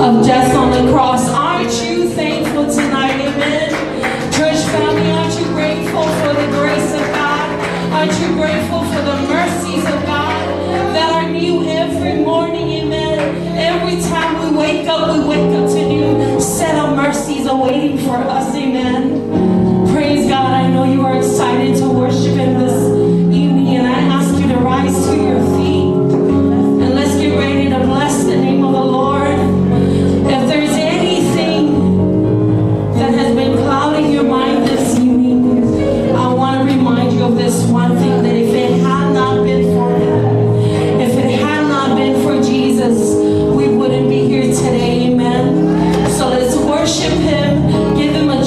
of death on the cross. Aren't you thankful tonight? Amen. Church family, aren't you grateful for the grace of God? Aren't you grateful for the mercies of God that are new every morning? Amen. Every time we wake up to new set of mercies awaiting for us. Amen. Praise God. I know you are excited to worship Him this evening, and I ask you to rise to your feet and let's get ready to bless the name of the Lord. If there's anything that has been clouding your mind this evening, I want to remind you of this one thing, that if it had not been for Him, if it had not been for Jesus, we wouldn't be here today. Amen. So let's worship Him, give Him a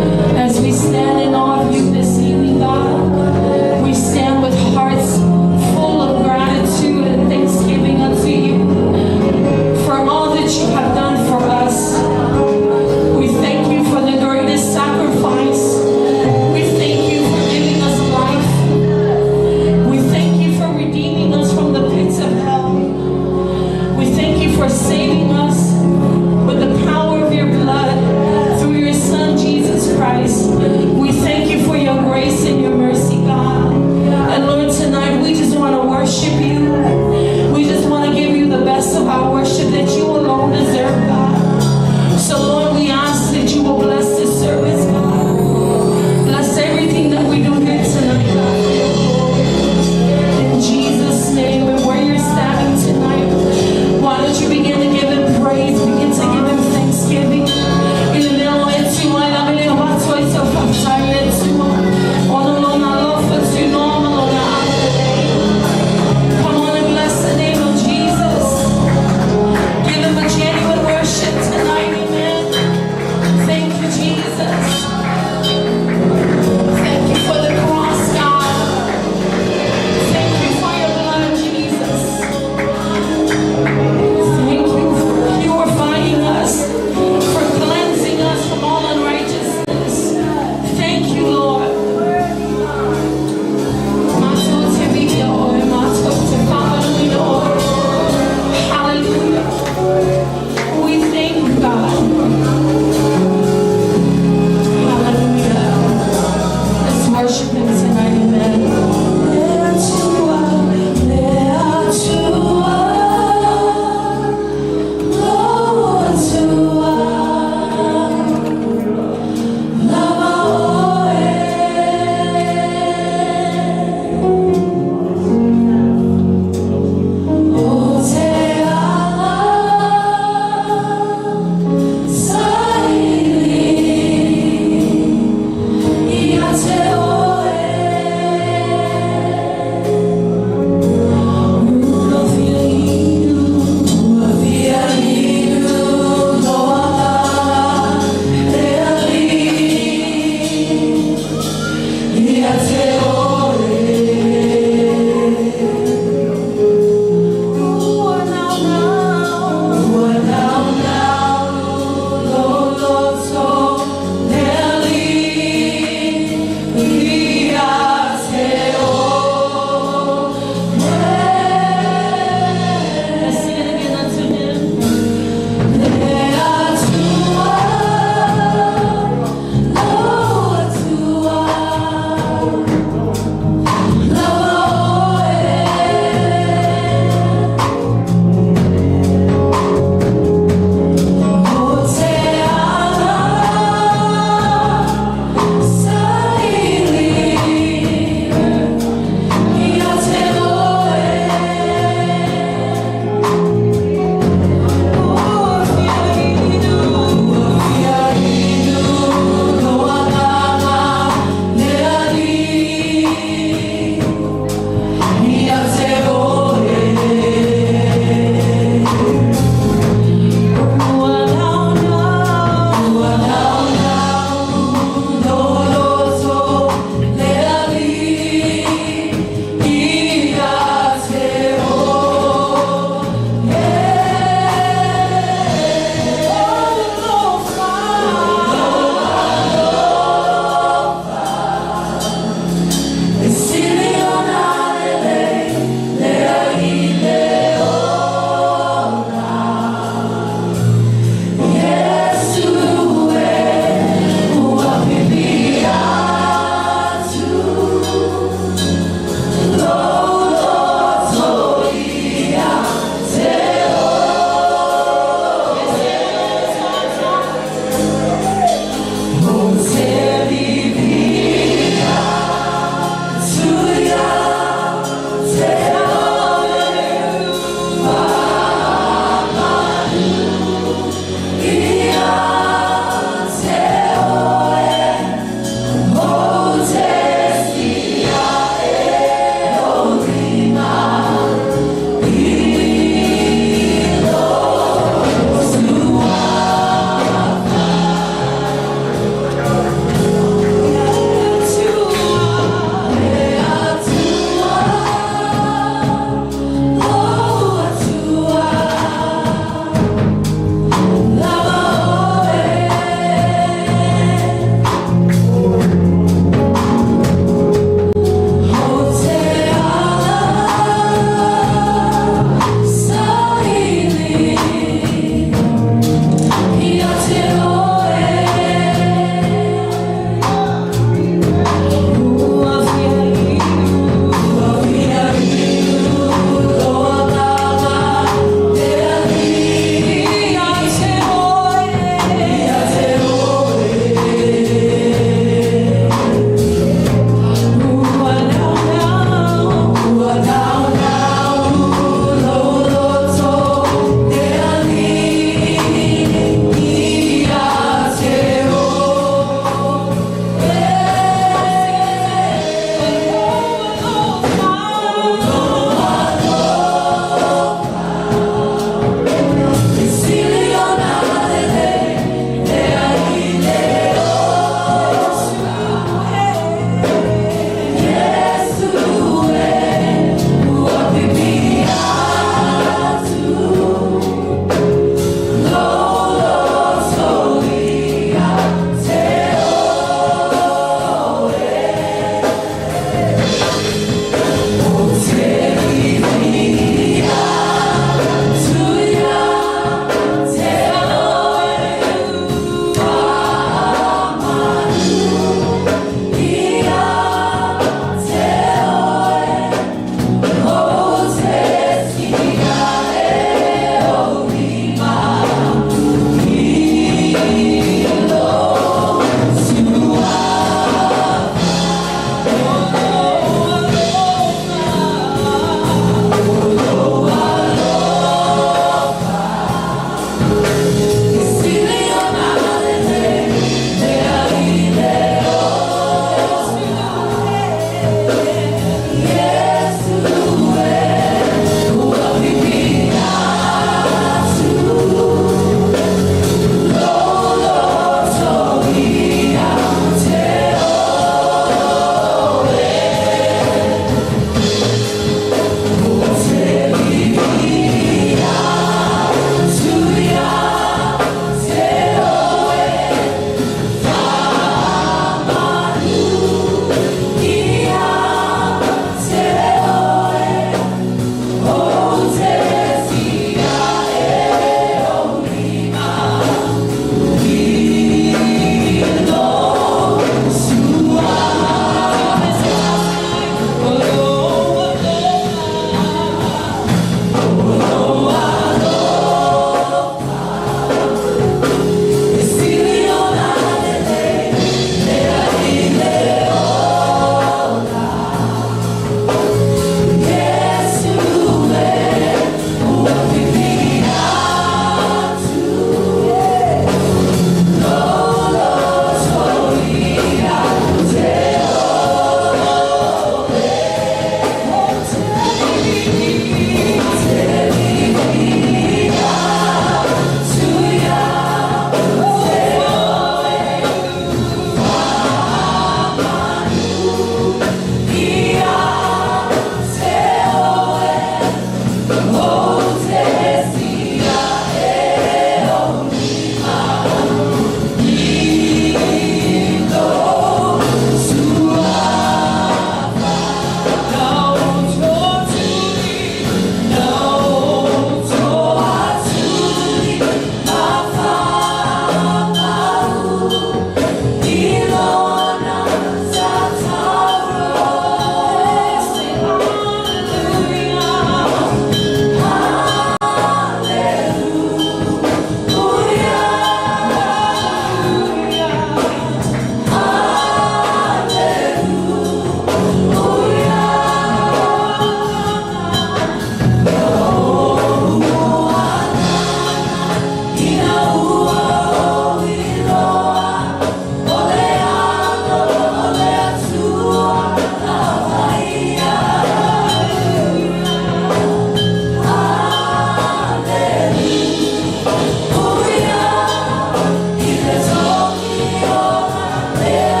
Hallelujah.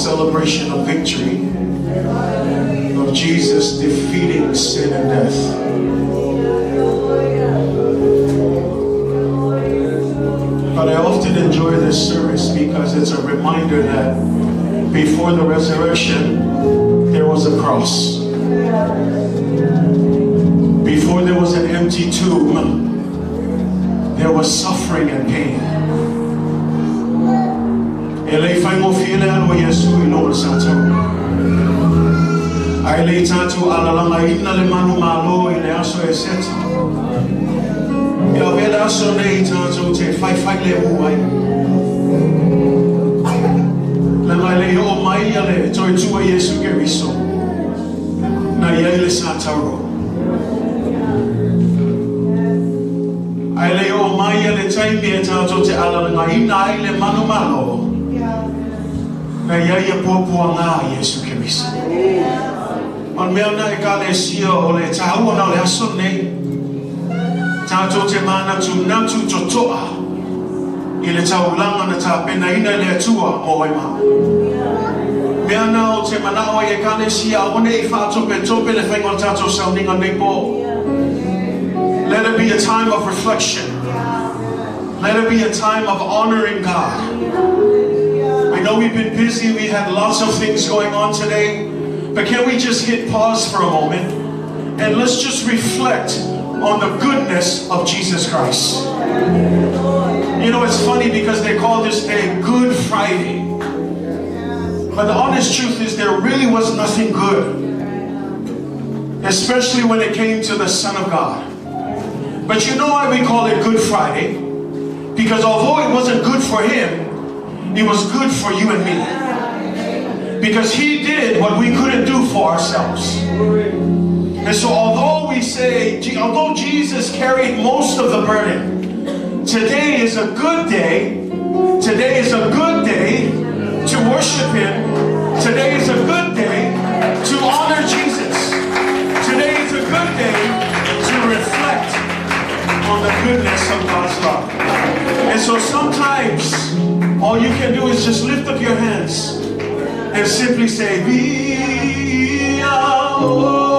celebration of victory, of Jesus defeating sin and death. But I often enjoy this service because it's a reminder that before the resurrection, there was a cross. Before there was an empty tomb, there was suffering and pain. Elei fai mo file alo Yesu ilo sato. Ai le tatu alalanga ina le manu malo ile aso eset. Ya vela aso nei tatu te fai le uai. La mai le o mai ale toi tua Yesu Keriso. Na ia ile sataro. Ai le o mai ale tai me tatu te alalanga ina ile manu malo. Na ia popo nga Yesu Keriso. On mea na e kalesia o le taua na le aso nei. Tātou te mana tu natu totoa i le taulanga na tā pena ina le atua o ai maa. Mea na o te manawa i e kalesia o ne i whātope tope le whaingon tātou sauninga nei po. Let it be a time of reflection. Let it be a time of honoring God. I know we've been busy, we had lots of things going on today, but can we just hit pause for a moment and let's just reflect on the goodness of Jesus Christ. You know, it's funny because they call this day Good Friday, but the honest truth is there really was nothing good, especially when it came to the Son of God. But you know why we call it Good Friday? Because although it wasn't good for him, it was good for you and me. Because he did what we couldn't do for ourselves. And so although we say, although Jesus carried most of the burden, today is a good day. Today is a good day to worship him. Today is a good day to honor Jesus. Today is a good day to reflect on the goodness of God's love. And so sometimes all you can do is just lift up your hands and simply say, Be hallelujah.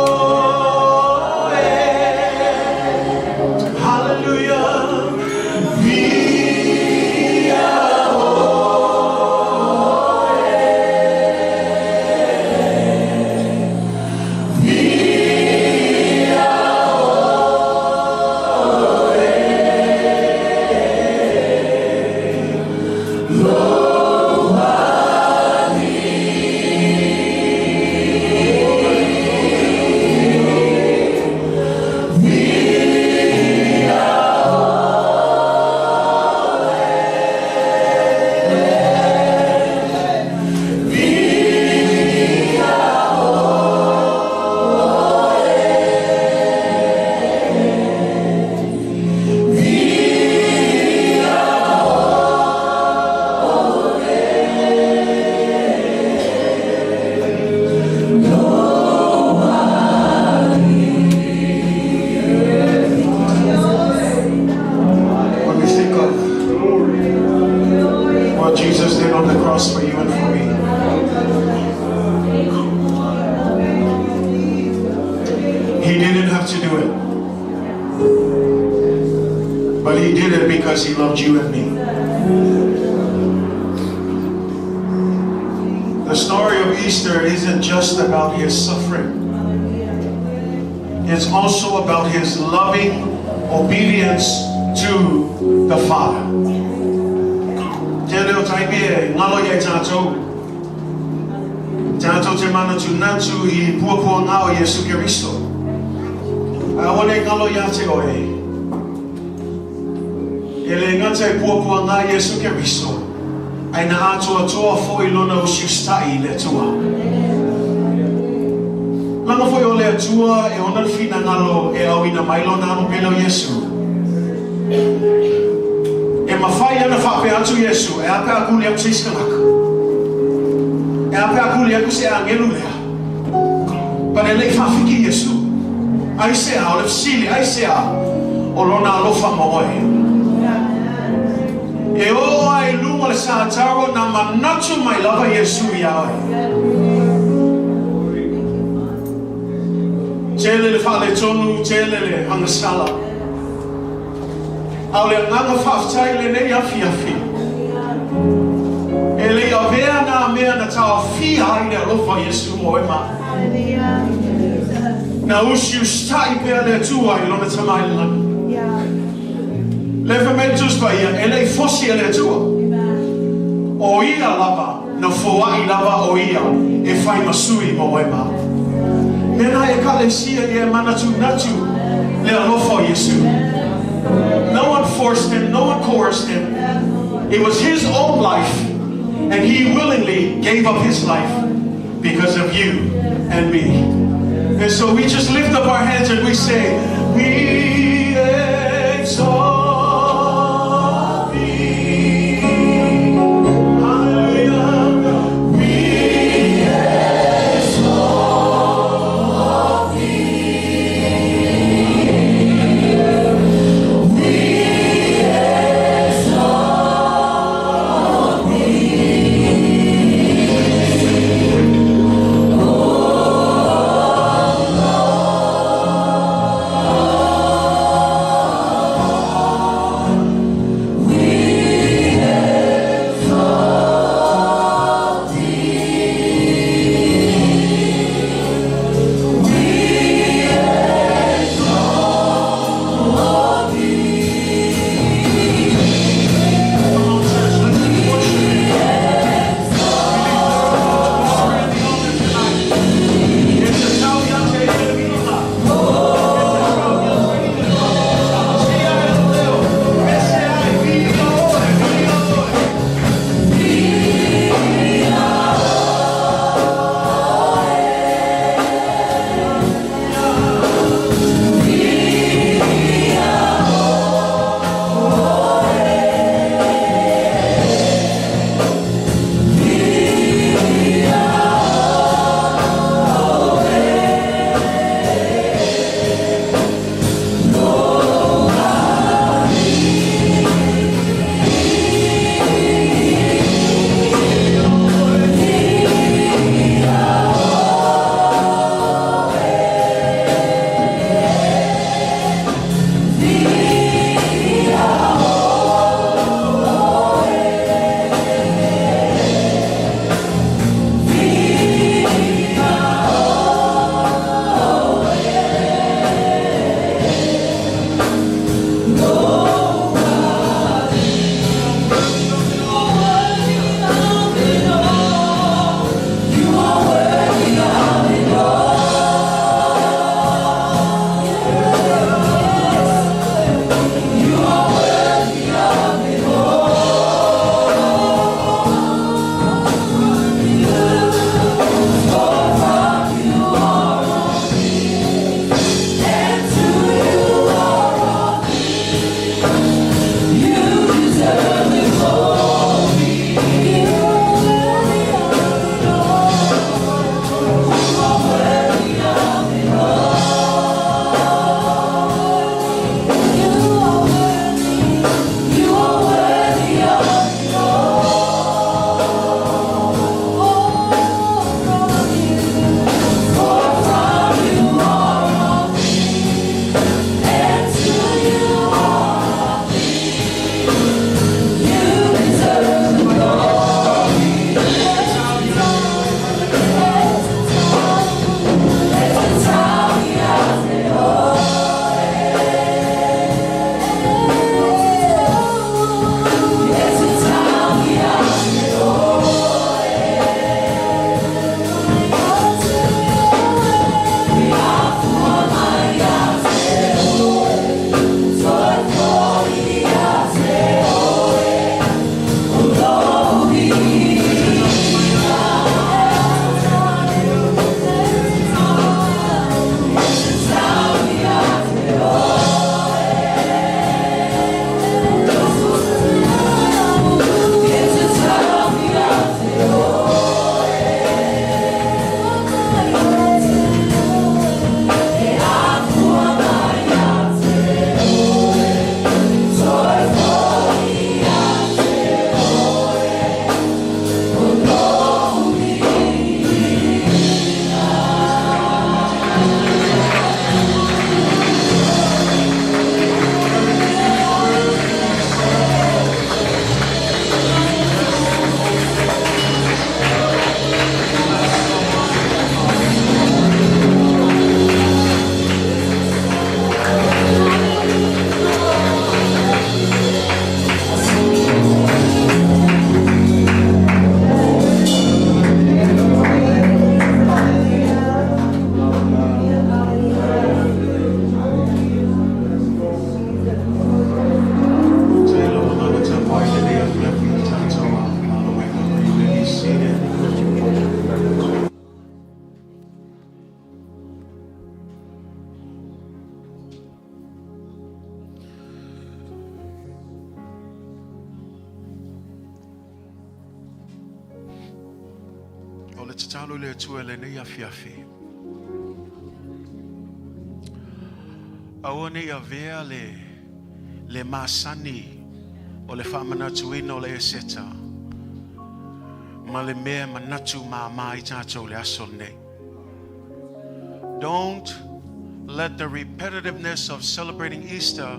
He loved you and me. The story of Easter isn't just about his suffering. It's also about his loving obedience to the Father. Tātou te mana tu natu I puapua ngā o Yesu Keriso. Awane ngalo ia te oe. Ele ngata I puapua ngā Yesu Keriso. Ai na atua toa foi lona o siustai le tua. Langa foi o le atua e ona fina ngalo e au ina mailona anu pelo Yesu. E mawhai ana whape atu Yesu e ape akuli aku seiskanaka. E ape akuli aku se angelu lea. Pane lei whawhiki Yesu. Ai se a o le fsili, ai se a o lona alofa moe. E o ai lunga mo le sa taro na manatu mai lava Yesu ia. Tele le fale tonu, tele le hangasala. Au le nganga whaftai le nei afi afi. E le avea na mea na tau fi ai le alofa Yesu mo e ma. Na usi ustai pea le tua I lona tamai le lana. Le fermentus pa ia, e le fosi e le tua. O ia lava, na foai lava o ia, e fai masui mo e ma. Mena e kalesia e manatu natu le alofa Yesu. No one forced him, no one coerced him. It was his own life, and he willingly gave up his life because of you and me. And so we just lift up our hands and we say, we exalt thee. Hallelujah. We exalt thee. le tatalo le tua le nei afiafi. Aua nei avea le masani o le whamanatuina o le eseta. Ma le mea manatu ma I tātou le aso nei. Don't let the repetitiveness of celebrating Easter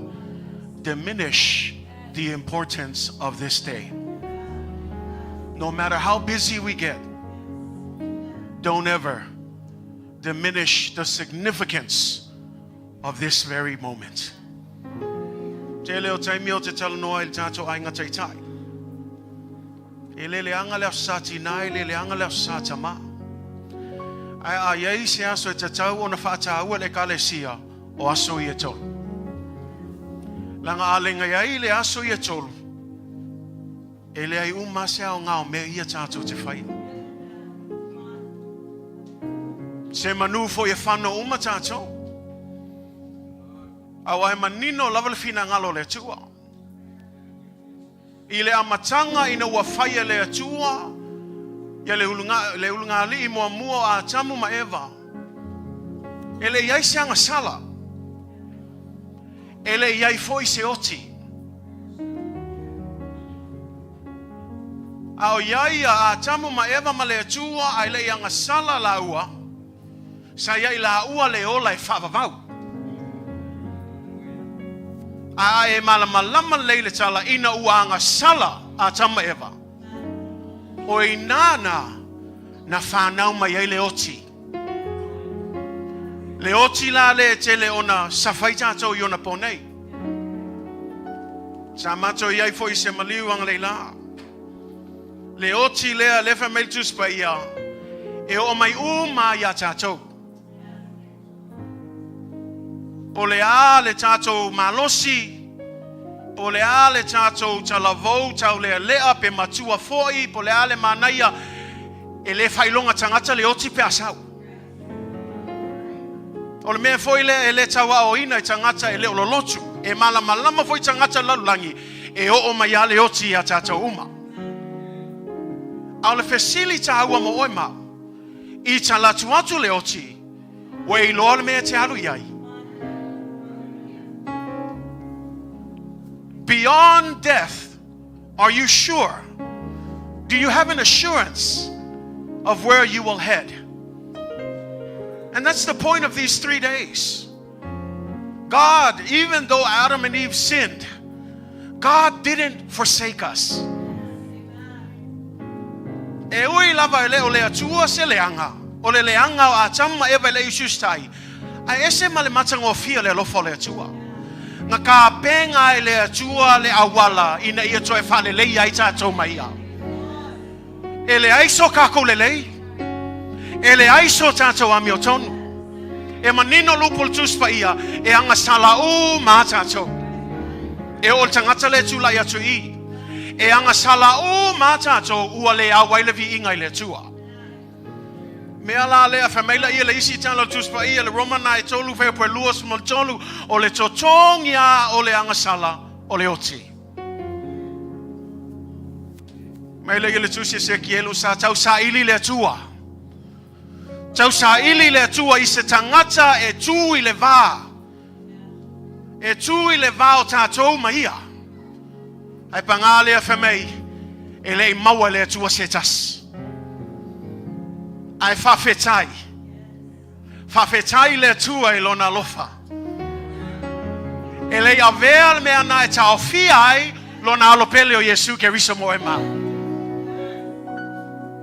diminish the importance of this day. No matter how busy we get, don't ever diminish the significance of this very moment. Te leo taimio te talanoa il tātou ai ngata itai. Ele le anga le sati nai le anga le sata ma. Ai ai se aso te tau ona fata ua le kalesia o aso I tolu. Langa alenga ai le aso I tolu. Ele ai umase o ngao me ia tātou te whai. Se manu fo ia whano uma tātou. Au ai manino lava le fina ngalo le tua. I le amatanga ina ua whaia le atua. Ia le ulunga li I mua a tamu ma Eva. Ele iai seanga sala. Ele iai foi se oti. Ao iai a tamu ma Eva ma le atua ai le ianga sala la ua. Sa iai la ua le ola I whavavau. A e malama leile tala ina ua anga sala a tamu ma Eva. O I nana na whanau mai ai le oti. Le oti la le te le ona sawhai tātou I ona ponei. Sa mato iai foi se maliu ang leila. Le oti lea lefa meltus pa ia. E o mai uma ia tātou. O le a le tātou malosi. Po le ale tātou talavou tau le lea pe matua foi po le ale manaia e le whailonga tangata le oti pe asau. O le mea foi le taua o ina I tangata e le ololotu e malama foi tangata lalulangi e o mai ale oti a tātou uma. Au le fesili taua mo oima I talatu atu le oti we I loa le mea te alu iai. Beyond death, are you sure? Do you have an assurance of where you will head? And that's the point of these 3 days. God, even though Adam and Eve sinned, God didn't forsake us. E ui lava ele o le atua se leanga. O le leanga o a tama eva le isustai. A ese male matanga o fia le lofo le atua. Nga ka penga le atua le awala ina ia toe whale lei ai tātou mai a. E le aiso kako le lei. E le aiso tātou ami o tonu. E manino lupul tuspa ia e anga sala o ma tātou. E o tangata le tula ia tu I. E anga sala o ma tātou ua le awai le vi ingai le tua. Mea la lea whamaila ia le isi tala tuspa ia le romana e tolu whea pue luas mo tolu o le totongia o le angasala o le oti. Maila ia le tusi se kielu sa tau sa ili le tua. Tau sa ili le tua I se tangata e tu I le vā. E tu I le vā o tātou maia. Ai pangale a whamei e le maua le tua se tas. Ai whawhetai. Whawhetai le tua I lona lofa. E le avea mea na e tau fiai lona alopele o Yesu ke risa mo e ma.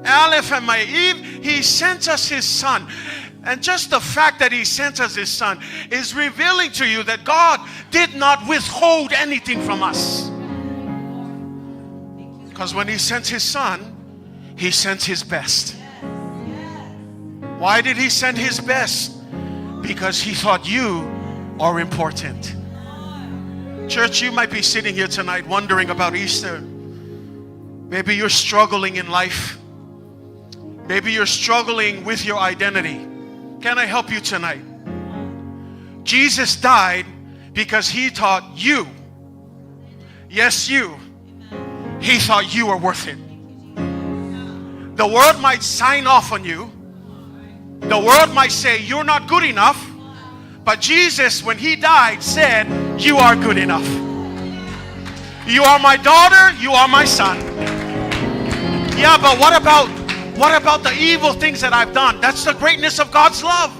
Aleph and my Eve, He sent us His Son. And just the fact that He sent us His Son is revealing to you that God did not withhold anything from us. Because when He sent His Son, He sent His best. Why did He send His best? Because He thought you are important. Church, you might be sitting here tonight wondering about Easter. Maybe you're struggling in life. Maybe you're struggling with your identity. Can I help you tonight? Jesus died because He thought you, yes you, He thought you were worth it. The world might sign off on you. The world might say you're not good enough. But Jesus, when he died, said, you are good enough. You are my daughter, you are my son. Yeah, but what about the evil things that I've done? That's the greatness of God's love.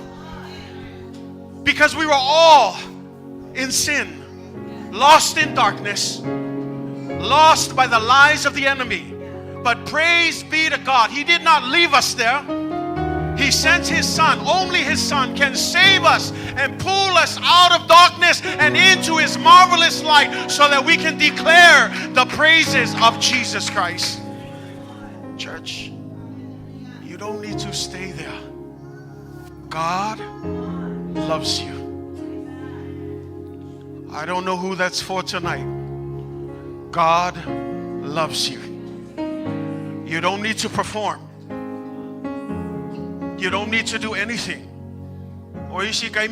Because we were all in sin, lost in darkness, lost by the lies of the enemy. But praise be to God, he did not leave us there. He sent his son. Only his son can save us and pull us out of darkness and into his marvelous light so that we can declare the praises of Jesus Christ. Church, you don't need to stay there. God loves you. I don't know who that's for tonight. God loves you. You don't need to perform. You don't need to do anything. We try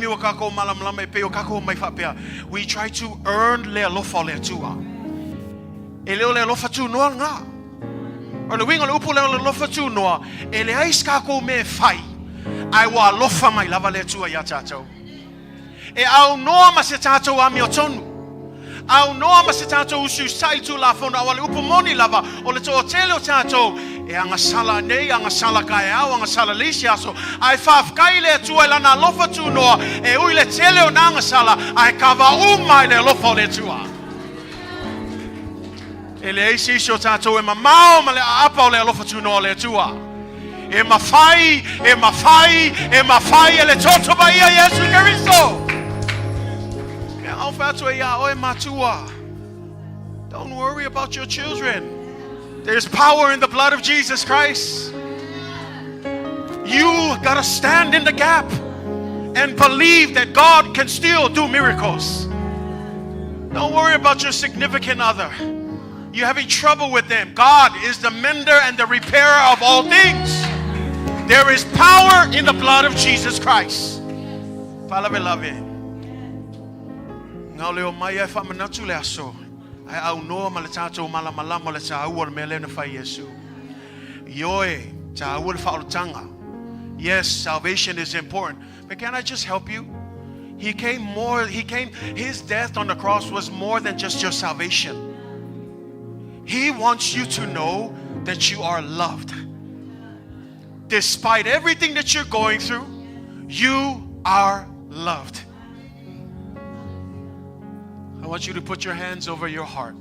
to earn le alofa le tua. Ele le alofa tu noa nga. O le winga le upu le alofa tu noa. Ele ais kako me fai. Ai wa alofa mai lava le tua ya tatou. E au noa ma se tatou ami o tonu. Au noa ma se tatou usu sai tu la fona wale upu moni lava. O le to tele o tatou. E anga sala nei, anga sala kai au, anga sala lisi aso. Ai whafkai le tua lana lofa tu noa. E ui le tele o nanga sala. Ai kawa umai le lofa le tua. E le eisi iso tatou e mamao ma le apa o le lofa tu noa le tua. E mawhai e le toto ba ia Yesu Keristo. E au whatu e ia oe matua. Don't worry about your children. There's power in the blood of Jesus Christ. You got to stand in the gap and believe that God can still do miracles. Don't worry about your significant other. You're having trouble with them. God is the mender and the repairer of all things. There is power in the blood of Jesus Christ. Fala beloved. Ngau leo mai e whamanatu le aso. Ai au noa ma le tātou malamalama le tā ua le mea lena whai Yesu. Ioe, tā ua le whaolotanga. Yes, salvation is important. But can I just help you? His death on the cross was more than just your salvation. He wants you to know that you are loved. Despite everything that you're going through, you are loved. I want you to put your hands over your heart.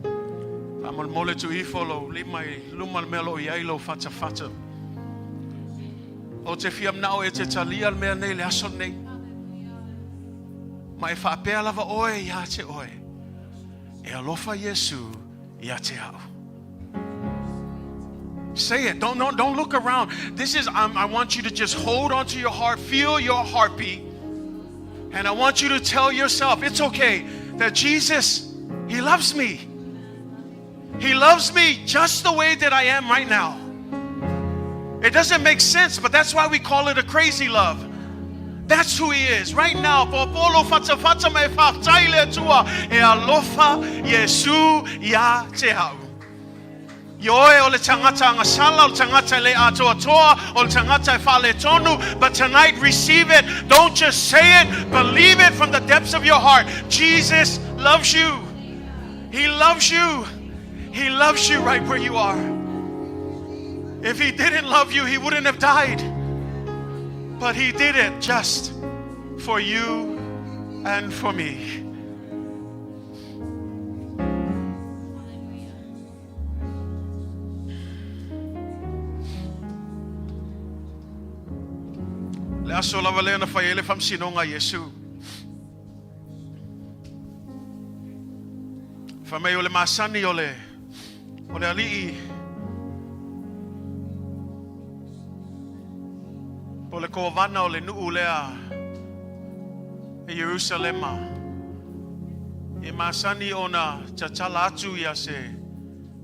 Amal mole tu ifolo limai lumal melo yailo fata fata. O te fiam nao e te talia mea nei le aso nei. Mai fa pea lava oe ya te oe. E alofa Yesu ya te au. Say it. Don't look around. I want you to just hold on to your heart. Feel your heartbeat. And I want you to tell yourself, it's okay that Jesus, he loves me. He loves me just the way that I am right now. It doesn't make sense, but that's why we call it a crazy love. That's who he is right now. Popolo fata fata me fa taile tua e alofa Yesu ya te au. Yoe o le tangata ngasala, o le tangata le atoa toa, o le tangata e whale tonu. But tonight, receive it. Don't just say it. Believe it from the depths of your heart. Jesus loves you. He loves you. He loves you right where you are. If he didn't love you, he wouldn't have died. But he did it just for you and for me. Le aso lava lea na whai ele whamsinonga Yesu. Whamei o le masani o le alii. Po le kovana o le nuu lea e Jerusalema. E masani o na tatala atu ia se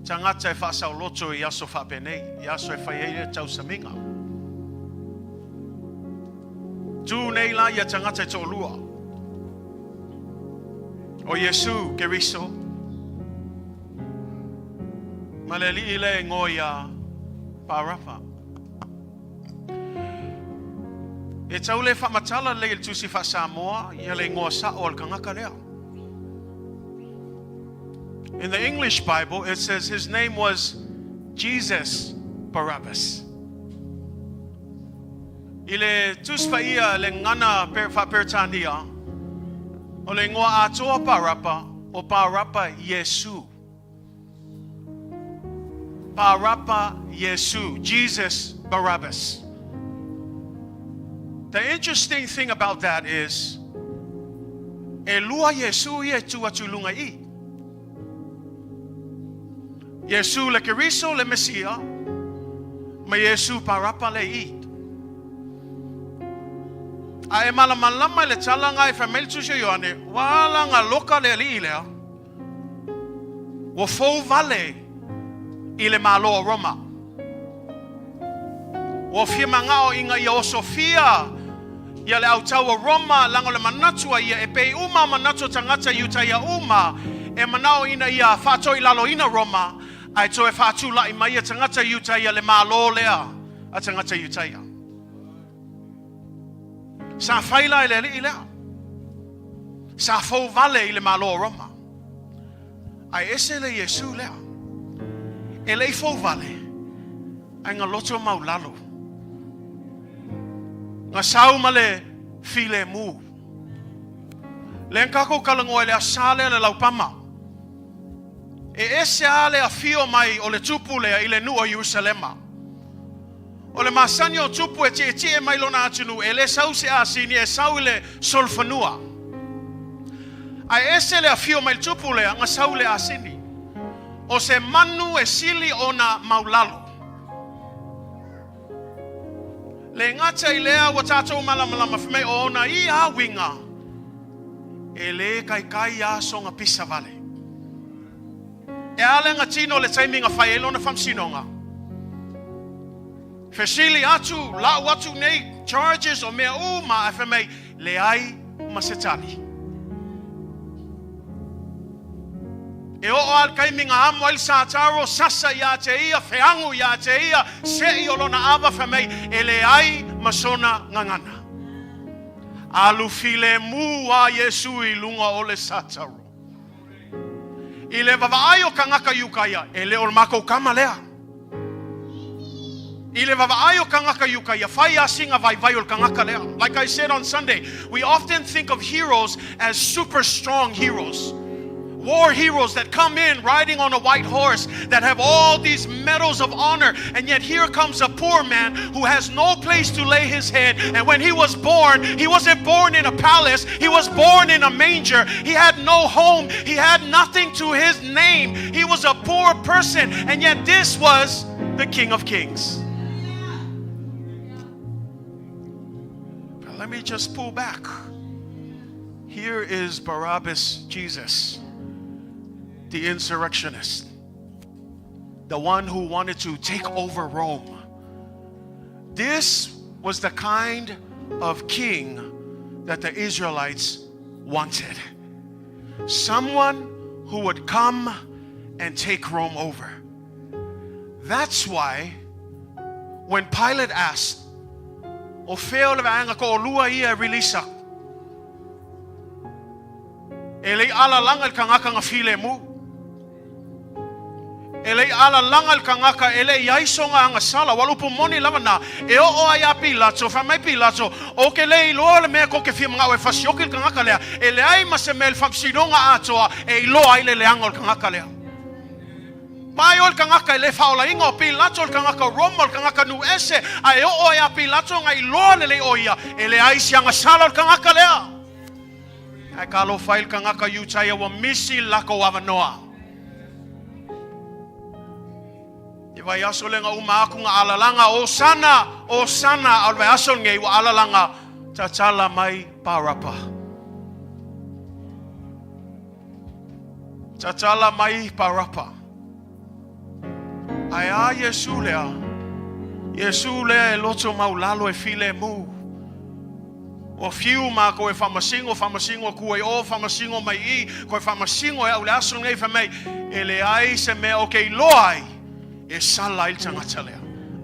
tangata e whaasauloto i aso whapenei. I aso e whai ele tau saminga. Tu nei la ia tangata e tōlua. O Yesu Keriso. Ma le li le ngoia Parapa. E tau le whamatala le il tusi wha Samoa, ia le ngoa sa o al kangaka lea. In the English Bible, it says his name was Jesus Barabbas. Ile tusfa ia le ngana fa pertania, o le ngoa atoa Parapa, o Parapa Yesu. Parapa Yesu, Jesus Barabbas. The interesting thing about that is, e lua Yesu ia tuatulunga I. Yesu le Keriso le Mesia, ma Yesu Parapa le I. A e malamalama le talanga e fameltu se yoane, wala nga loka le li ilea, wa fau vale i le malo Roma. Wa fima ngao inga ia o Sofia, ia le autaua Roma, lango le manatua ia e pei uma manatua tangata yuta ia uma, e manao ina ia fato i lalo ina Roma, ai to e fatu la i mai tangata yuta ia le malo lea, a tangata yuta ia. Sa faila i le li ilea. Sa fau vale i le malo Roma. Ai ese le Yesu lea. E le fau vale, ai nga loto maulalo. Nga sau male file mu. Le nkako kalango ele asale le laupama. E ese ale a fio mai o le tupu lea i le nua Yerusalema. O le masani o tupu e tie mai lona atunu e le sau se asini e sau le solfanua. Ai ese le a fio mai tupu lea nga sau le asini. O se manu e sili ona maulalo. Le ngata i lea wa tatou malamalama fmei o ona I a winga. E le kai a songa pisa vale. E ale ngatino le taiminga fai elona famsinonga. Fesili atu, la watu nei charges o mea uma fmei le ai masetali. E o al kaiminga amo il sataro sasa ya te ia feangu ya te ia se I olona ava fmei ele ai masona ngangana. Alu file mu a Yesu I lunga o le sataro. I le vavaaio kangaka yukaya ele o mako kamalea. I le vavaaio kangaka yukaya fai asinga vai o kangaka lea. Like I said on Sunday, we often think of heroes as super strong heroes. War heroes that come in riding on a white horse, that have all these medals of honor, and yet here comes a poor man who has no place to lay his head. And when he was born, he wasn't born in a palace, he was born in a manger. He had no home, he had nothing to his name. He was a poor person, and yet this was the King of Kings. But let me just pull back. Here is Barabbas Jesus, the insurrectionist, the one who wanted to take over Rome. This was the kind of king that the Israelites wanted. Someone who would come and take Rome over. That's why when Pilate asked, o feo le vaanga ko lua ia releasa, ele ala langa kangaka nga file mu. Ele ala langal kangaka ele yaisonga anga sala walupu moni lamana e o ai Pilato fa mai Pilato o ke le lo le me ko ke fi mga we fasioki kangaka le ele ai masemel famsidonga atoa e lo ai le angol kangaka le mai ol kangaka ele faula inga Pilato kangaka Roma kangaka nu ese ai o ai Pilato ngai lo le oia ele ai sianga sala kangaka le ai kalo fail kangaka yutaya wa misi lako avanoa. Vai aso lenga uma aku nga alalanga o sana al vai aso ngei wa alalanga tachala mai Parapa. Tachala mai Parapa. Ai Yesu lea e loto maulalo e file mu. O fiu ma ko e famasingo ku e o famasingo mai I ko e famasingo e au le aso ngei fa mai ele ai se me o ke loai. E sala il tangata lea.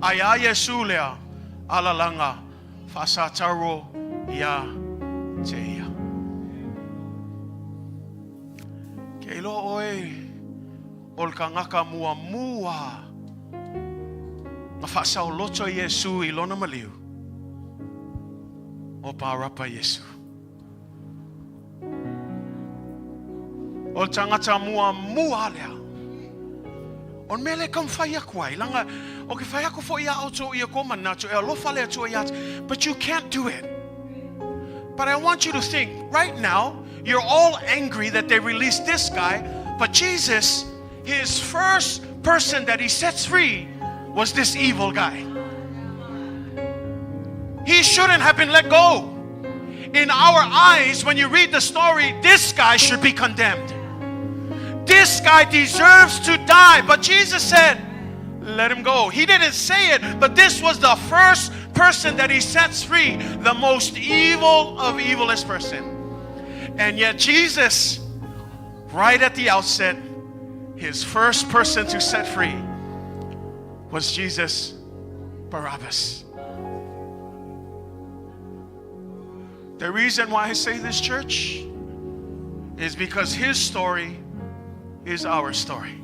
Aya Yesu lea alalanga fasataro ya teia. Keilo oe ol kangaka mua nga fasao loto Yesu ilona maliu o parapa Yesu. Ol tangata mua lea on mele kam faya kwai langa o ke faya ko fo ia auto ia ko manacho e lo fale to ia, but you can't do it. But I want you to think right now, you're all angry that they released this guy, but Jesus, his first person that he sets free was this evil guy. He shouldn't have been let go. In our eyes, when you read the story, this guy should be condemned. This guy deserves to die. But Jesus said, let him go. He didn't say it, but this was the first person that he sets free, the most evil of evilest person. And yet Jesus, right at the outset, his first person to set free was Jesus Barabbas. The reason why I say this, church, is because his story is our story.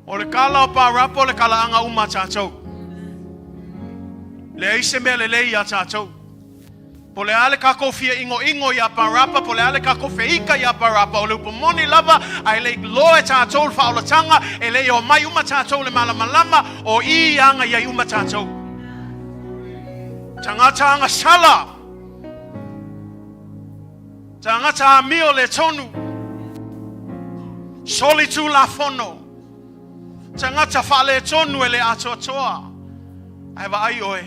O le kala o Barabbas, o le kala anga uma tātou. Le eise mea le lei a tātou. Po le ale kako fia ingo ya Barabbas, po le ale kako feika ya Barabbas, o le upamoni lava, ai le loe tātou whaolatanga, e le o mai uma tātou le malamalama, o I anga ya uma tātou. Tangata anga sala. Tangata mio le tonu. Solitu la fono. Tangata fale tonu ele atotoa. Ai va ai oe.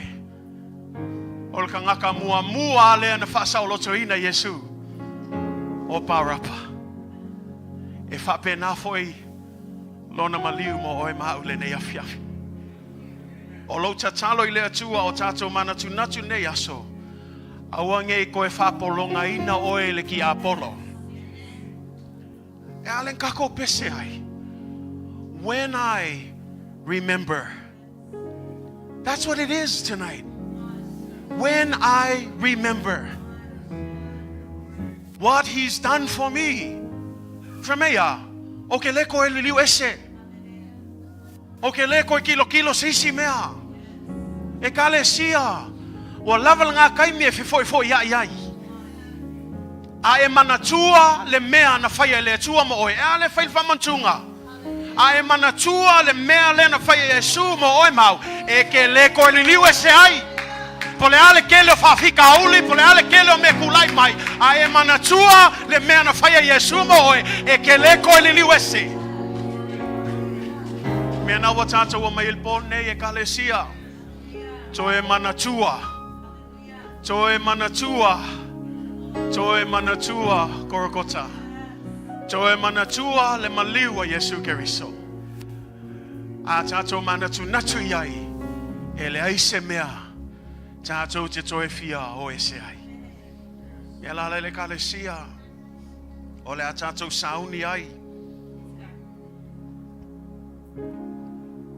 Ol kangaka mua le na fasa olotoina Yesu. O Parapa. E fa pena foi lona maliu mo oe maule ne afiafi. O lo tatalo I le atua o tato mana tunatu ne aso. Awange koe fa polonga ina oe le ki Apollo. E alen kako pese ai. When I remember. That's what it is tonight. When I remember what he's done for me. Tremea. Oke le koe liliu ese. Oke le koe kilo sisi mea. E kale sia. O laval ngā kaimi e fifoi iai. A e manatua le mea na whaia le tua mo oe. E a le whail whamantunga. A e manatua le mea le na whaia e su mo oe mau. E ke le koe liliu e se ai. Po le ale kele o whawhika auli. Po le ale kele o me kulai mai. A e manatua le mea na whaia e su mo oe. E ke le koe liliu e se. Mea na watata wa mai ilpo ne e kale sia. Toe manatua. Toe manatua. Toe manatua korokota. Toe manatua le maliwa Yesu Keriso. A tato manatu natu iai. E le aise mea. Tato te toe fia o ese ai. E la le kalesia. O le a tato sauni ai.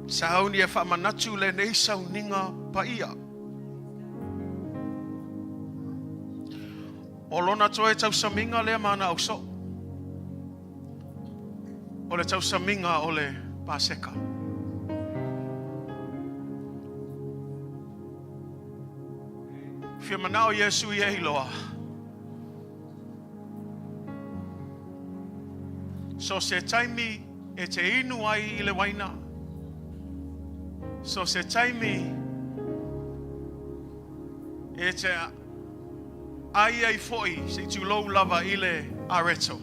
Sauni e wha manatu le nei sauninga pa ia. O lona toe tau saminga le mana au so. O le tau saminga o le paseka. Fia manao Yesu I eiloa. So se taimi e te inu ai I le waina. So se taimi e te ai foi se tu lo lava I le areto.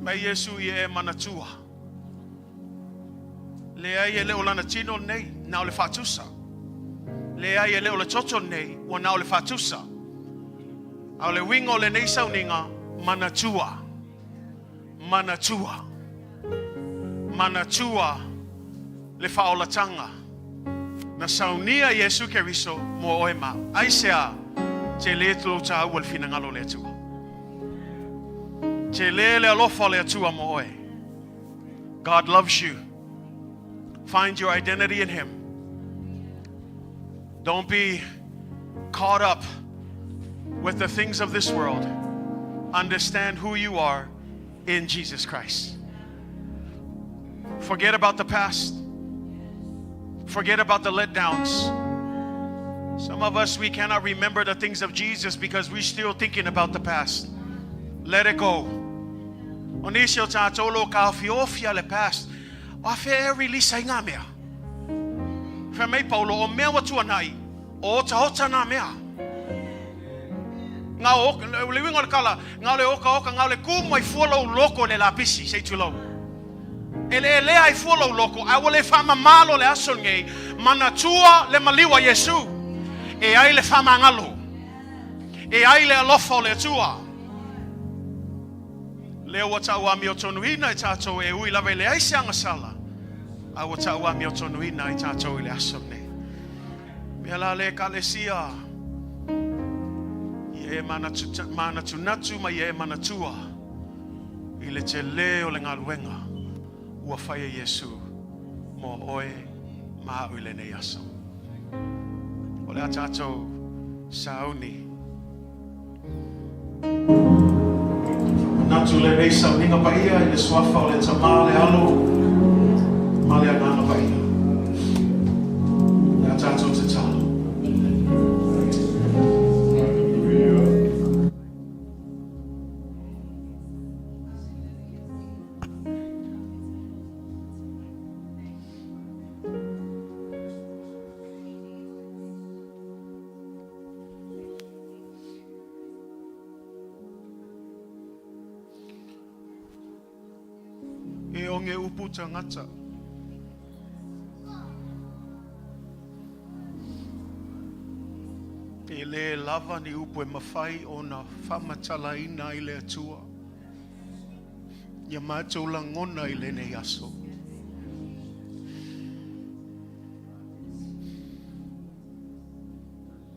Mai Yesu I e manatua. Le ai e leo lana tino nei, na o le fatusa. Le ai e leo le toto nei, o na o le fatusa. Au le wingo le nei sauninga, manatua. Manatua. Manatua le faolatanga. Na saunia Yesu Keriso mo oe ma. Aisea te le tlo ta wal finangalo le tua. Te le alofa le tua mo oe. God loves you. Find your identity in Him. Don't be caught up with the things of this world. Understand who you are in Jesus Christ. Forget about the past. Forget about the letdowns. Some of us, we cannot remember the things of Jesus because we're still thinking about the past. Let it go. Onisio tatolo ka fiofia le past. Wa fe release nga mea. Fe mai Paulo o mea watu anai. O ta na mea. Nga o le wingo kala nga le oka nga le ku mai follow loko le lapisi sei tulo. Ele ai follow loko a wole fama malo le asonge manatua le maliwa Yesu. E ai le fama ngalo. E ai le alofa le tua. Leo wata wa mi otonuina itato e ui lava le ai sianga sala. A wata wa mi otonuina itato le asomne. Me ala le kalesia. Ye mana tunatu ma ye mana tua. Ile te leo le ngaluenga. Ua faya Yesu. Mo oe ma ule ne yaso. Ole atato sauni. Natu le reisa ninga paia le swafa o le tamale alo male anana paia. Le atato te talo. E o nge upu tangata. E le lava ni upu e mawhai o na whamatala ina i le atua. Ia mātou la ngona i le nei aso.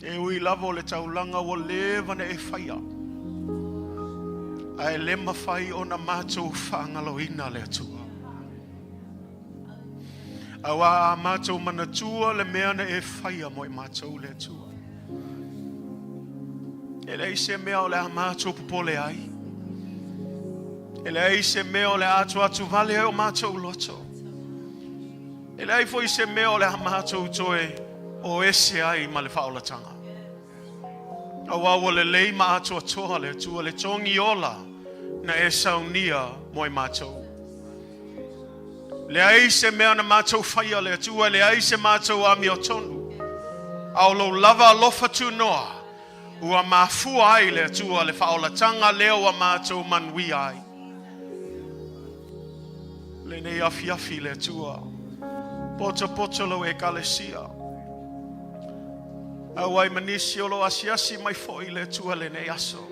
E ui lava o le taulanga o lewa na e whaia. Ai le mawhai o na mātou whaangalo ina le atua. Awa a mātou manatua le mea na e whaia mo i mātou le atua. E lei se mea o le a mātou popole ai. E lei se mea o le atu vale o mātou loto. E lei foi se mea o le a mātou toe o ese ai ma le whaolatanga. Awa o le lei ma atu atoa le atua le tongi ola. Na e saunia mo i mātou. Le ai se mea na mātou whaia le atua, le ai se mātou ami o tonu. Au lo lava alofa tu noa, ua mafua ai le atua le whaolatanga leo a mātou manui ai. Le nei afi le atua, poto lo e kalesia. Au ai manisi o lo asiasi mai foi le atua le nei aso.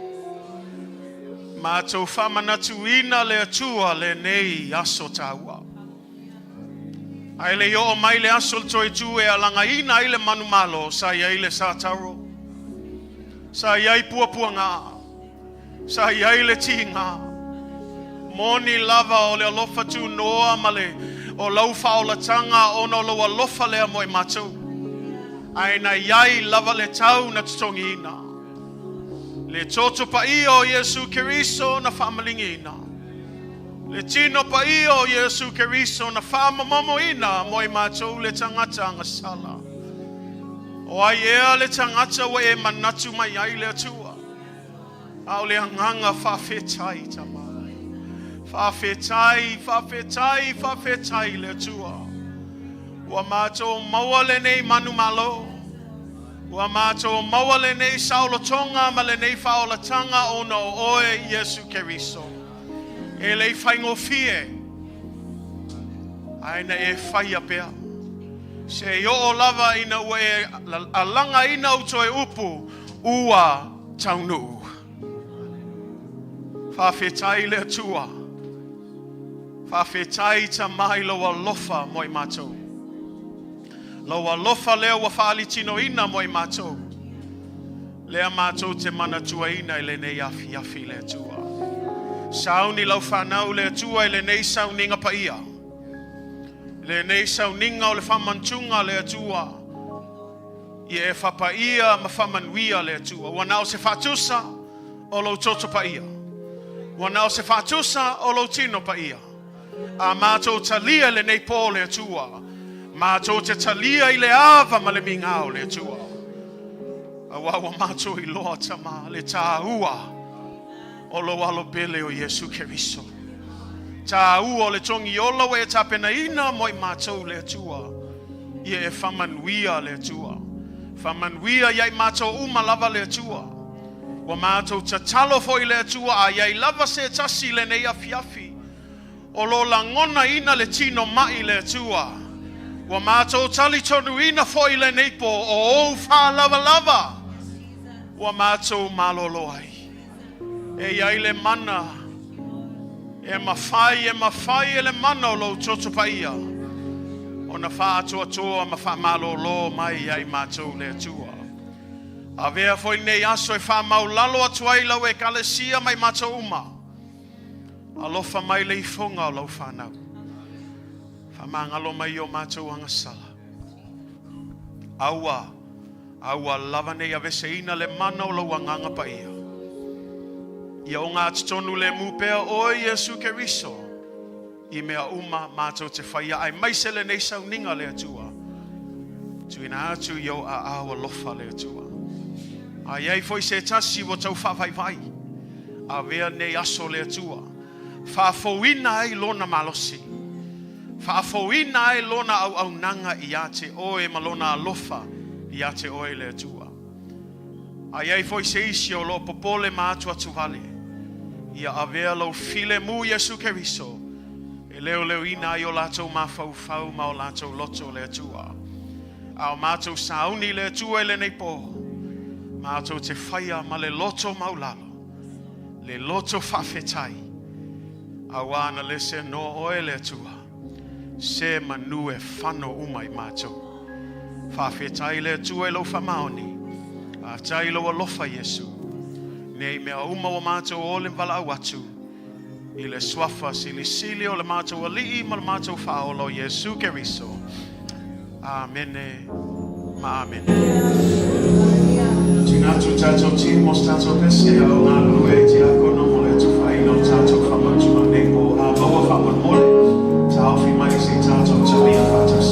Mātou whamanatu ina le atua le nei aso taua. Ai le o mai le aso toi tu e alanga ina i le manu malo sa iai le sātaro. Sa iai puapuanga. Sa iai le tinga. Moni lava o le alofa tu noa male o lau whaolatanga o no lo alofa lea moi mātou. Ai na iai lava le tau na tutongi ina. Le toto pa o Yesu Keriso na whamalingina. Le tino pa o Yesu Keriso na whamamomoina mo i mātou le tangata ngasala. O ai ea le tangata wa e manatu mai ai le atua. Au le anganga whawhetai tamai. Whawhetai le atua. Wa mātou maua le nei manu malo. Wa mātou maua le nei saulotonga ma le nei whaolatanga o no oe Yesu Keriso. E lei whaingo fie. Aina e whaia pea. Se i o lava ina ua e alanga ina uto e upu ua taunu. Whawhetai le atua. Whawhetai ta mai loa lofa mo i mātou. Loa lofa leo wa whaali tino ina mo i mātou. Lea mātou te mana tua ina i le nei afi le atua. Sauni lau whanau le atua i le nei sauninga pa ia. Le nei sauninga o le whamantunga le atua. I e whapaia ma whamanuia le atua. Wana o se whatusa o lo toto paia. Wana o se whatusa o lo tino paia. A mātou talia le nei pō le atua. Mātou te talia I le ava ma le mingao le atua. A wawa mātou I loa tama le tāua o lo alo pele o Yesu Keriso. Tāua o le tongi olo e tapena ina mo I mātou le atua. Ia e whamanuia le atua. Whamanuia iai mātou uma lava le atua. Wa mātou tatalo fo I le atua a iai lava se tasi le nei afiafi. O lo langona ina le tino mai le atua. Wa mātou tali tonu ina fo I le neipo o wha lava lava. Wa mātou malolo ai. E iai le mana. E mawhai e le mana o lo toto paia. O na wha atua toa ma wha malolo mai iai mātou le atua. A vea fo I nei aso e wha maulalo atuai lau e kalesia mai mātou uma. Alofa mai le ifonga o lau whanau. Whamangalo mai o mātou angasala. Aua lava nei a veseina le mana o lau anganga pa ia. Ia o ngā titonu le mupea o Yesu Keriso. I mea uma mātou te whaia ai maise le nei sauninga le atua. Tuina atu iau a awa lofa le atua. A iei foi se tasi o tau whawhai. A vea nei aso le atua. Whafouina ai lona malosi. Whafouina ai lona au nanga I ate oe malona alofa I ate oe le atua. A iei foi se isi o lo popole mātua tuvale. Ia avea lo file mu Yesu Keriso. E leo ina ai o latou mawhau ma o latou loto le atua. A o mātou sauni le atua le nei po. Mātou te whaia ma le loto maulalo. Le loto whawhetai. Awana le se no oe le atua. Se manu e whano umai mātou. Whawhetai le atua e lo whamaoni. A tai lo alofa Yesu. Nei mea uma o mātou o le wala watu. I le swafa sili o le mātou alii ma le mātou whaolo Yesu Keriso. Amene. Ma amene. Tinatu tātou tīmos tātou pese au ngā lue ti akono mo le tu whaino tātou whamatuma nepo a maua whaman mole. Tā awhi mai si tātou talia whatas.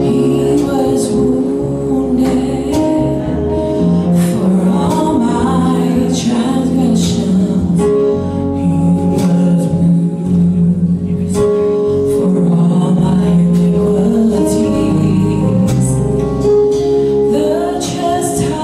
He was wounded for all my transgressions. He was bruised for all my iniquities. The chastisement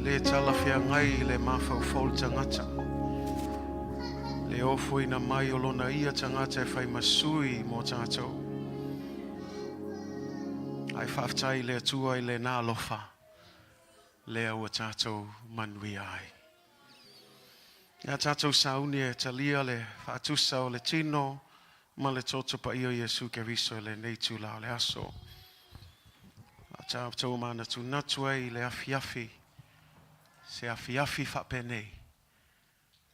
le tala fia ngai le mafau fol tangata. Le ofo ina mai o lona ia tangata e whai masui mo tātou. Ai whaftai le atua i le nā lofa. Le au a tātou manui ai. Ia tātou sauni e talia le whaatusa o le tino, ma le toto pa io Jesu ke riso le neitu la o le aso. A tātou mana tu natua i le afiafi, se afiafi whapene,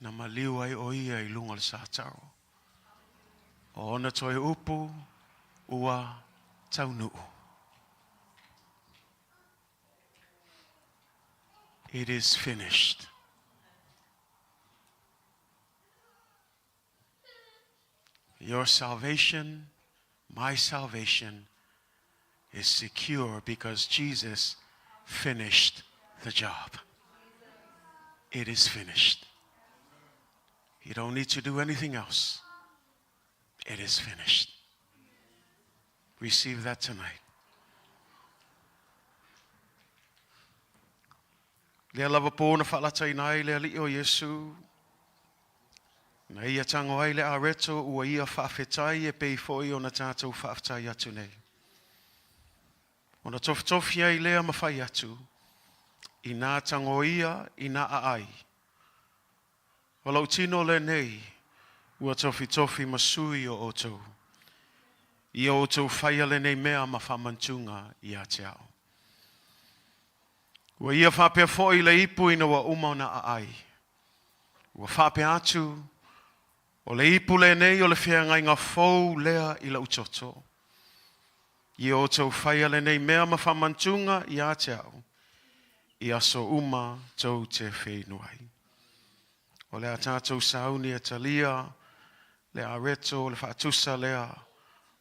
na maliu ai o ia i lunga le sātaro. O ona toi upu, ua taunuu. It is finished. Your salvation, my salvation, is secure because Jesus finished the job. It is finished. You don't need to do anything else. It is finished. Receive that tonight. Lea lava pōna whalatai nai lea li o Yesu. Na ia tango ai le areto ua ia whawhetai e pei foi o na tātou whawhetai atu nei. O na tofi ai lea mawhai atu. I nā tango ia, i nā ai. O lau tino le nei, ua tofi masui o otou. I o otou whaia le nei mea ma whamantunga i a te ao. Ua ia whapea foi le ipu ina wa umau na ai. Ua whapea atu, o le ipu le nei o le whiangai ngā fau lea i la utoto. I o tau whaia le nei mea ma whamantunga i a te au. I aso uma tau te whenuai. O le a tātou sauni e talia, le a reto, le whaatusa lea,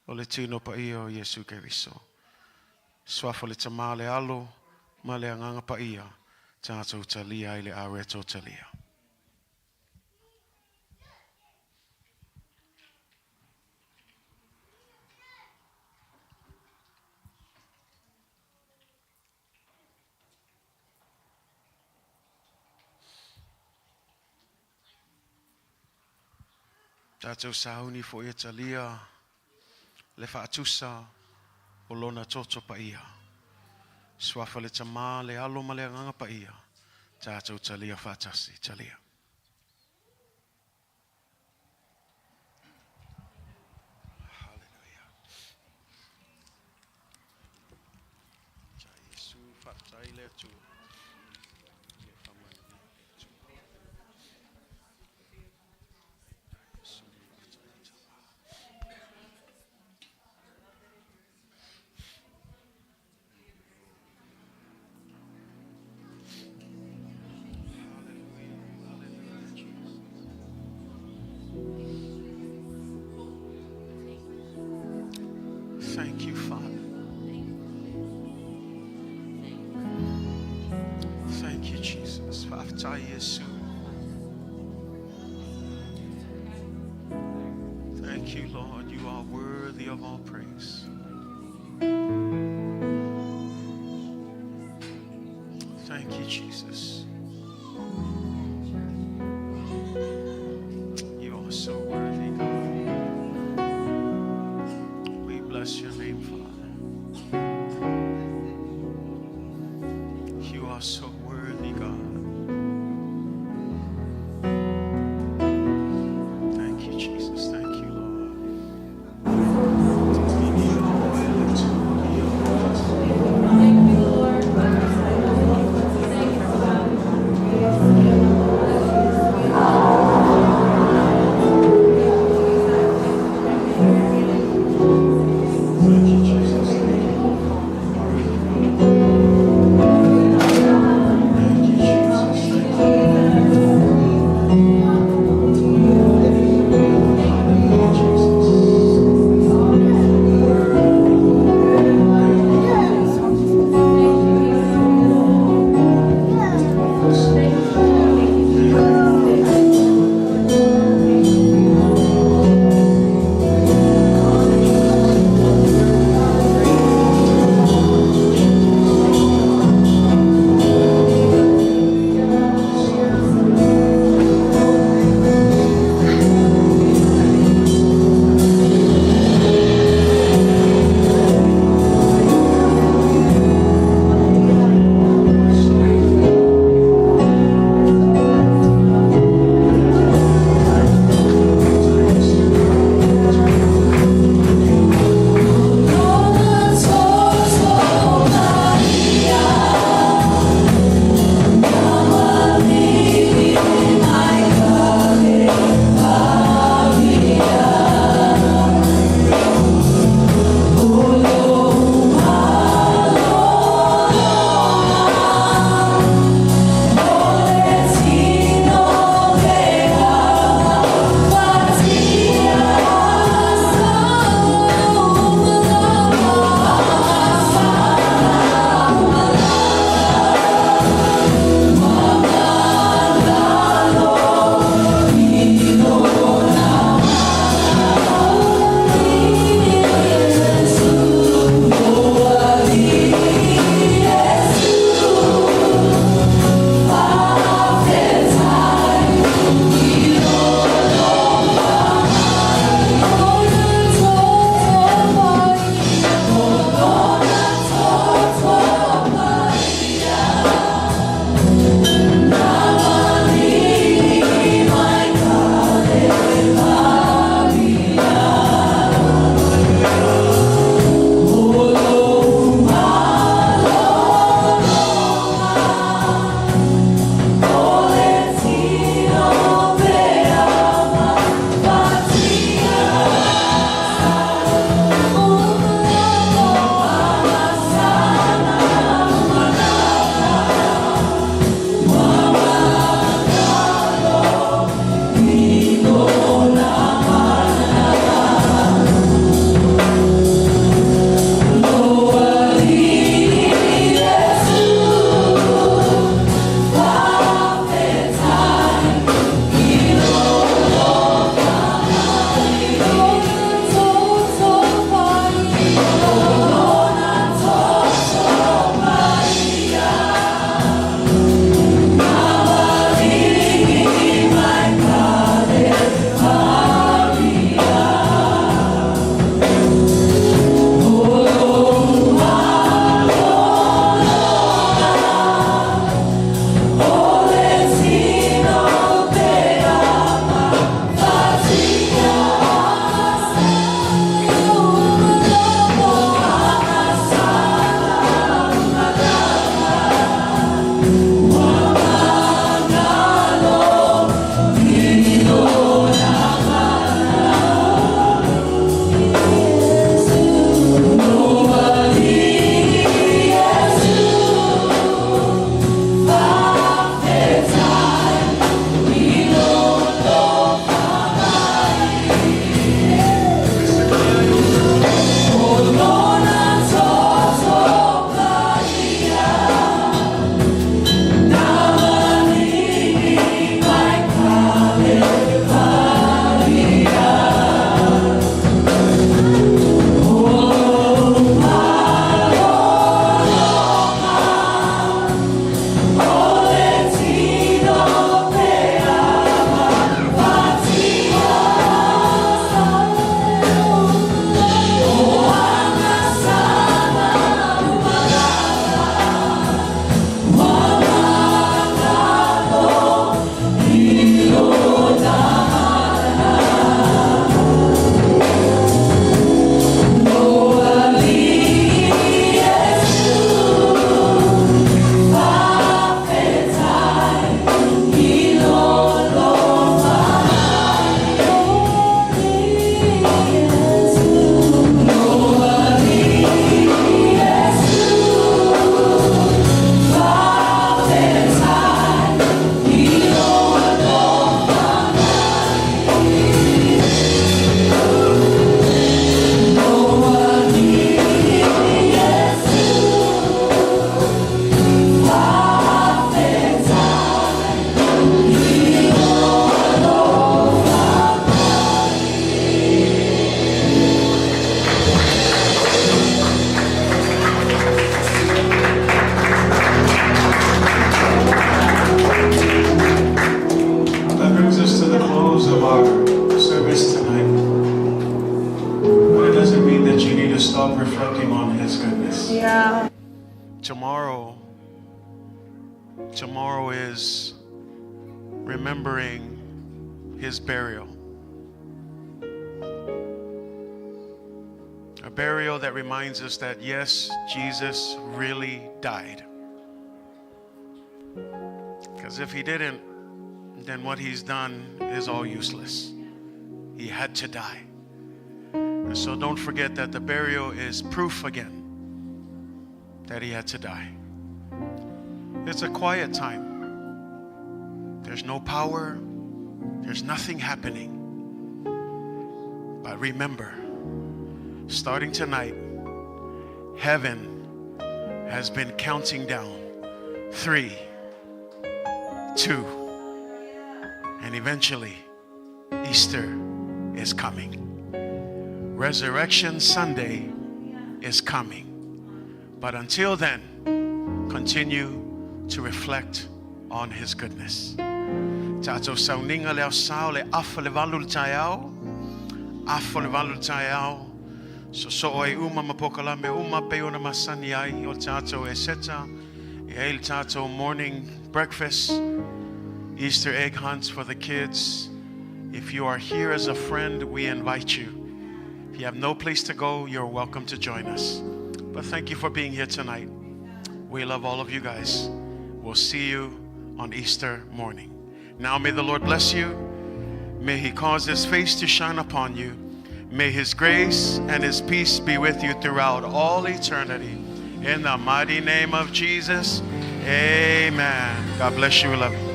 o le tino pa ia o Jesu Keriso. Swafa le tama le alo, ma le anganga pa ia, tātou talia i le a reto talia. Tātou sauni fo ia talia, le whaatusa o lona toto pa ia. Swafa le tama le alo ma le anganga pa ia. Tātou talia whaatasi, talia. Hallelujah. Ta Yesu whaatai le atu. Thank you, Father. Thank you, Jesus. Whaatai Yesu. Thank you, Lord. You are worthy of all praise. Thank you, Jesus. You are so worthy, God. We bless your name, Father. You are so worthy, God. Thank you, Jesus. Thank you, Lord. Thank you, Jesus. tomorrow is remembering his burial. A burial that reminds us that yes, Jesus really died. Because if he didn't, then what he's done is all useless. He had to die. And so don't forget that the burial is proof again that he had to die. It's a quiet time. There's no power. There's nothing happening. But remember, starting tonight, heaven has been counting down 3, 2, and eventually Easter is coming. Resurrection Sunday is coming. But until then, continue to reflect on his goodness. Tato sauninga leo sao le afale valul tayao. Afale valul tayao. So oi uma mapokala me uma peona masani ai o tato eseta. El tato morning breakfast. Easter egg hunts for the kids. If you are here as a friend, we invite you. If you have no place to go, you're welcome to join us. But thank you for being here tonight. We love all of you guys. We'll see you on Easter morning. Now may the Lord bless you. May he cause his face to shine upon you. May his grace and his peace be with you throughout all eternity. In the mighty name of Jesus, amen. God bless you. We love you.